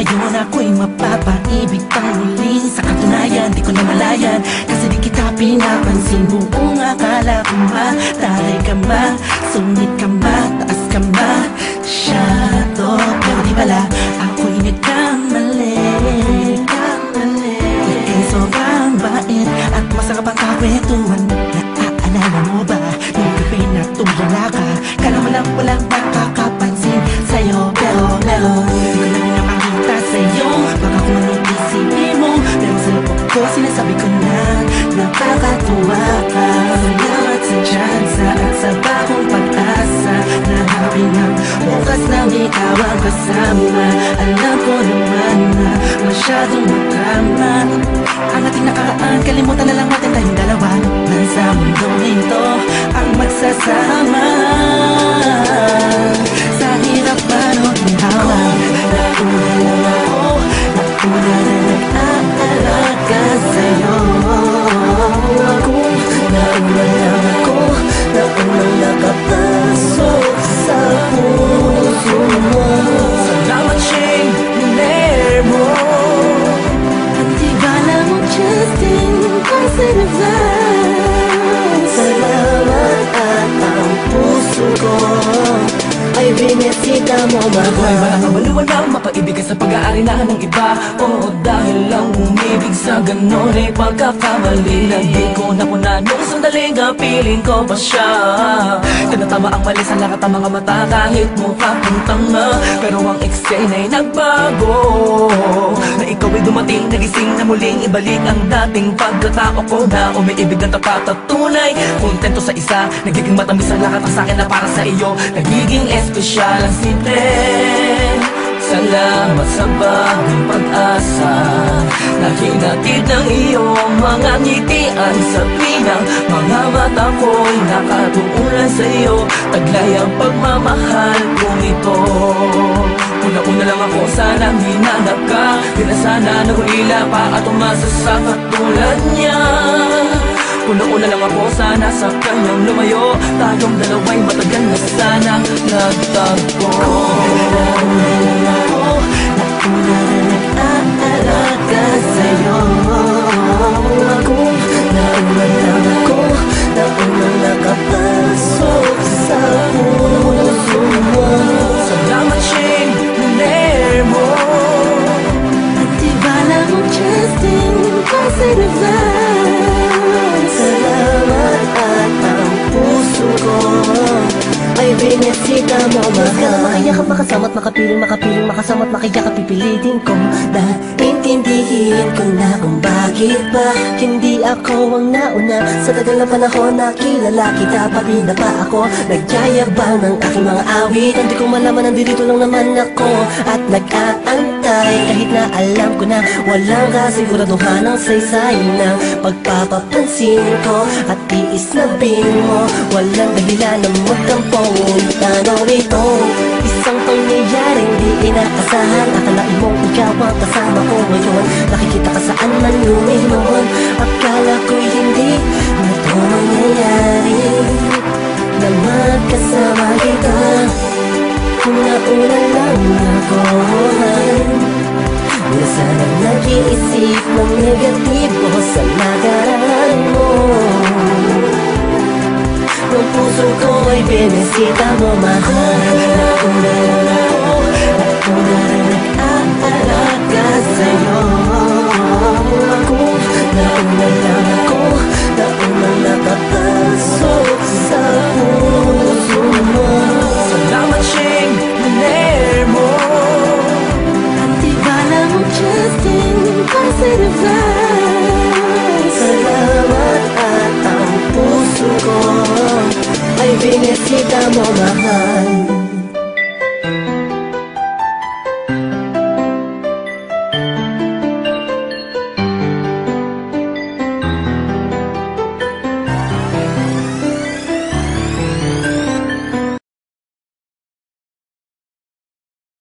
Ngayon ako'y mapapaibig pang muling. Sa katunayan, di ko namalayan, kasi di kita pinapansin. Buong akala ko mataray ka ba, sungit ka ba, taas ka ba, shadow. Pero di pala, ako'y nagkamali. Ika'y sobrang bait at masarap ang kakwentuhan. Naaalala mo ba, nung gabi na tumulala ka, kala mo lang walang nakakapansin sa'yo. Pero meron, di ko lang pinapakita sa'yo. Baka kung anong isipin mo, pero sa loob ko sinasabi ko na napakatuwa ka. Salamat sa tsansa at sa bagong pag-asa na habi ng bukas nang ikaw ang kasama. Alam ko naman na masyadong magkama ang ating nakaraan, kalimutan na lang natin tayong dalawa. Nasa mundong ito ang magsasama. Sa hirap man o ginhawa, nauna lang ako, nauna na nag-aalaga sa'yo. Nauna lang ako, nauna nakapasok sa puso mo. Salamat, Shane, niner mo. At di ba lang Justin, salamat at ang puso ko ay binisita mo, mahal. Ako'y walang kabaliwan lang mapaibigay sa pag-aari na ng iba. Oo, dahil lang umibig sa ganon ay pagkakamali. Na di ko napuna nung sandaling piling ko pa siya. Tinatama ang mali sa lahat ng mga mata kahit mukha kong tanga. Pero ang eksena ay nagbago, na ikaw ay dumating, nagising na muling ibalik ang dating pagkatao ko na umiibig ng tapat at tunay. Kontento sa isa, nagiging matamis ang lahat ng sakin na para sa iyo. Nagiging espesyal ang simple. Salamat sa bagong pag-asa na hinatid ng iyong mga ngitian. Sa pinang mga mata ko'y nakatuunan sa iyo. Taglay ang pagmamahal kong ito. Una-una lang ako, sanang hinanap ka. Di na sana naguila pa at umasa sa katulad niya. Una-una lang ako, sana sa kanyang lumayo. Tayong dalawa'y matagal na sanang nagtagpo. Nauna na nag-aalaga sa'yo. Nauna lang ako, nauna nakapasok sa puso mo. Salamat, Shane, niner mo. At di ba lang Justin, kasi salamat at ang puso ko ay binisita mo, mahal. Ka na makayakap, makasama't makapiling, makasama't makayakap, pipilitin ko na intindihin ko na kung bakit ba hindi ako ang nauna. Sa tagal na panahon na kilala kita, pati na pa ako nagyayabang ng aking mga awit. Hindi ko malaman, nandito lang naman ako at nag-aantay. Kahit na alam ko na walang kasiguraduhan ang saysay ng pagpapapansin ko at tiis na mo. Walang dahilan na magtampong tanaw ito. Isang pangyayaring di inaasahan. Akalain mong ikaw ang kasama ko ngayon. Nakikita ka saan man luminon. Akala ko'y hindi na ito mangyayari, na magkasama kita. Una-una lang ako, na sanang nag-iisip ng negatibo sa nakaraan mo. Ang puso ko ay binisita mo, mahal. Nauna lang ako, nauna rin nag-aalaga sa'yo. Nauna lang ako, nauna nakapasok